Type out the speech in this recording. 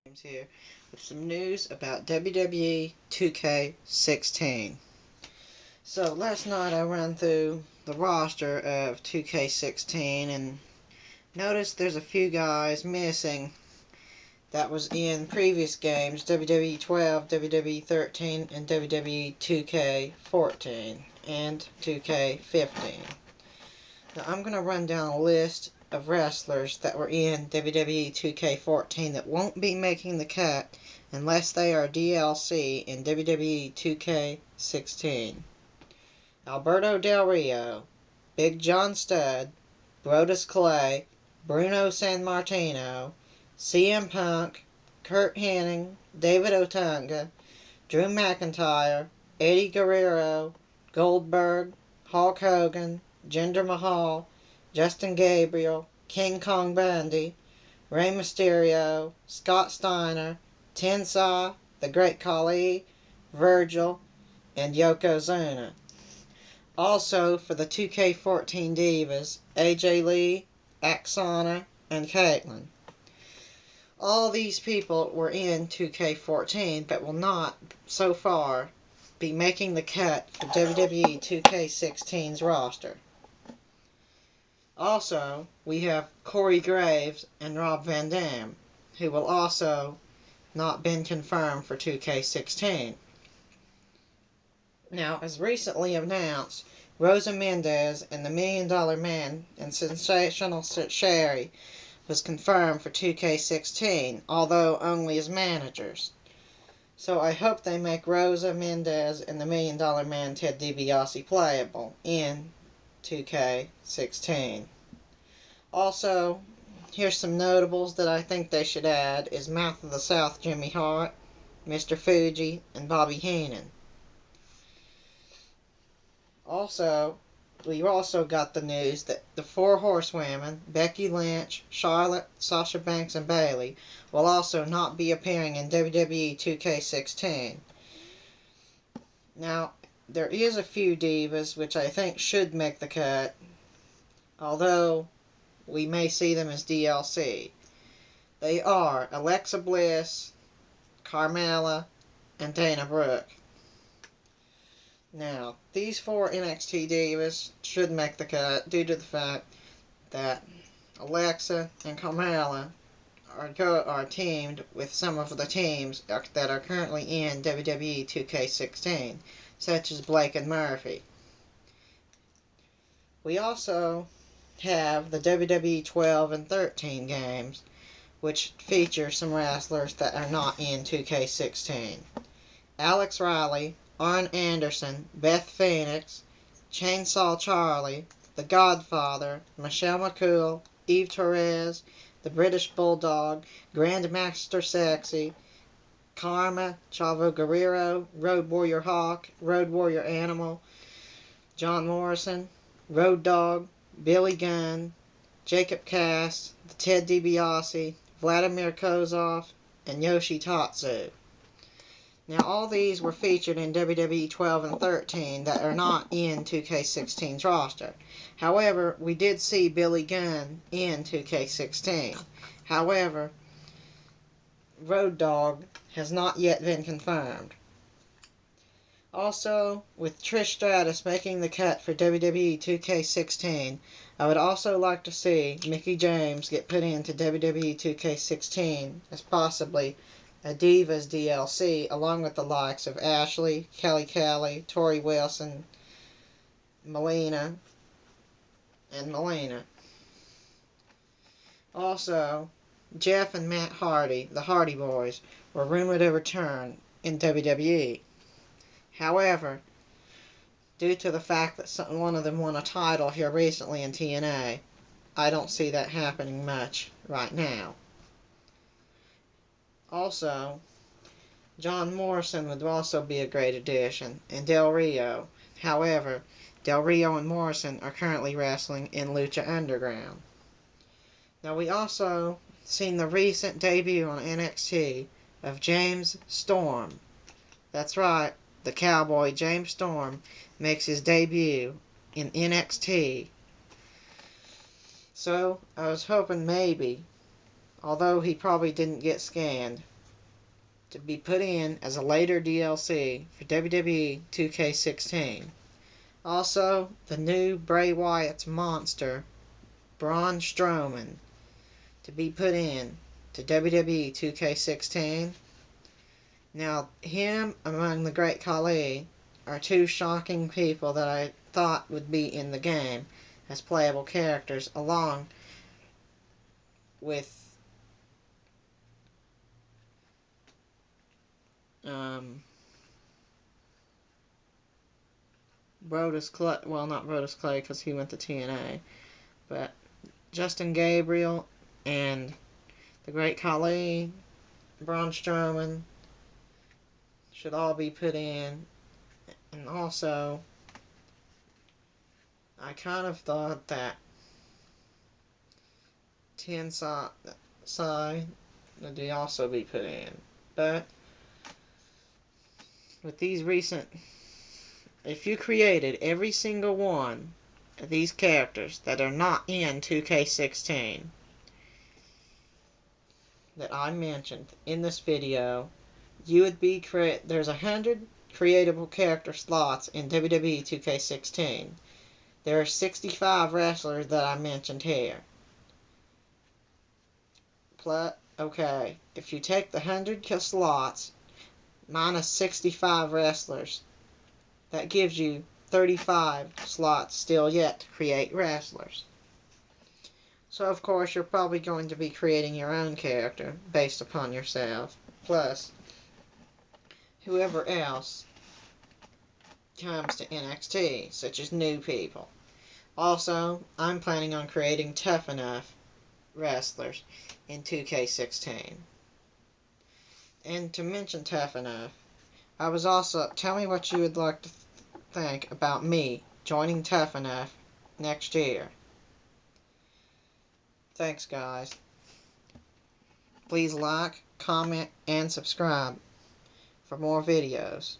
James here with some news about WWE 2K16. So last night I ran through the roster of 2K16 and noticed there's a few guys missing that was in previous games, WWE 12, WWE 13, and WWE 2K14 and 2K15. Now I'm going to run down a list of wrestlers that were in WWE 2K14 that won't be making the cut unless they are DLC in WWE 2K16. Alberto Del Rio, Big John Studd, Brodus Clay, Bruno Sammartino, CM Punk, Kurt Hennig, David Otunga, Drew McIntyre, Eddie Guerrero, Goldberg, Hulk Hogan, Jinder Mahal, Justin Gabriel, King Kong Bundy, Rey Mysterio, Scott Steiner, Tensai, The Great Khali, Virgil, and Yokozuna. Also for the 2K14 Divas, AJ Lee, Aksana, and Caitlyn. All these people were in 2K14 but will not, so far, be making the cut for WWE 2K16's roster. Also, we have Corey Graves and Rob Van Dam, who will also not been confirmed for 2K16. Now, as recently announced, Rosa Mendez and the Million Dollar Man and Sensational Sherry was confirmed for 2K16, although only as managers. So I hope they make Rosa Mendez and the Million Dollar Man Ted DiBiase playable in 2K16. Also, here's some notables that I think they should add is Mouth of the South Jimmy Hart, Mr. Fuji, and Bobby Heenan. Also, we've also got the news that the four horsewomen, Becky Lynch, Charlotte, Sasha Banks, and Bayley, will also not be appearing in WWE 2K16. Now, there is a few divas which I think should make the cut, although we may see them as DLC. They are Alexa Bliss, Carmella, and Dana Brooke. Now, these four NXT divas should make the cut due to the fact that Alexa and Carmella are teamed with some of the teams that are currently in WWE 2K16, such as Blake and Murphy. We also have the WWE 12 and 13 games, which feature some wrestlers that are not in 2K16. Alex Riley, Arn Anderson, Beth Phoenix, Chainsaw Charlie, The Godfather, Michelle McCool, Eve Torres, The British Bulldog, Grandmaster Sexy, Karma, Chavo Guerrero, Road Warrior Hawk, Road Warrior Animal, John Morrison, Road Dogg, Billy Gunn, Jacob Cass, the Ted DiBiase, Vladimir Kozov, and Yoshi Tatsu. Now, all these were featured in WWE 12 and 13 that are not in 2K16's roster. However, we did see Billy Gunn in 2K16. However, Road Dogg has not yet been confirmed. Also, with Trish Stratus making the cut for WWE 2K16, I would also like to see Mickie James get put into WWE 2K16 as possibly a Divas DLC, along with the likes of Ashley, Kelly Kelly, Tori Wilson, Melina, and Melina. Also, Jeff and Matt Hardy, the Hardy Boys, were rumored to return in WWE. However, due to the fact that one of them won a title here recently in TNA, I don't see that happening much right now. Also, John Morrison would also be a great addition, and Del Rio. However, Del Rio and Morrison are currently wrestling in Lucha Underground. Now, we also seen the recent debut on NXT of James Storm. That's right, the Cowboy James Storm makes his debut in NXT. So, I was hoping maybe, although he probably didn't get scanned, to be put in as a later DLC for WWE 2K16. Also, the new Bray Wyatt's monster, Braun Strowman, to be put in to WWE 2K16. Now, him among the Great Khali are two shocking people that I thought would be in the game as playable characters, along with Brodus Clay. Well, not Brodus Clay because he went to TNA, but Justin Gabriel and the Great Khali, Braun Strowman should all be put in. And also, I kind of thought that Tensai would also be put in. But with these recent, if you created every single one of these characters that are not in 2K16 that I mentioned in this video, you would be there's 100 creatable character slots in WWE 2K16. There are 65 wrestlers that I mentioned here. Okay, if you take the 100 slots minus 65 wrestlers, that gives you 35 slots still yet to create wrestlers. So of course you're probably going to be creating your own character based upon yourself, plus whoever else comes to NXT, such as new people. Also, I'm planning on creating Tough Enough wrestlers in 2K16. And to mention Tough Enough, I was also, tell me what you would like to think about me joining Tough Enough next year. Thanks, guys. Please like, comment, and subscribe for more videos.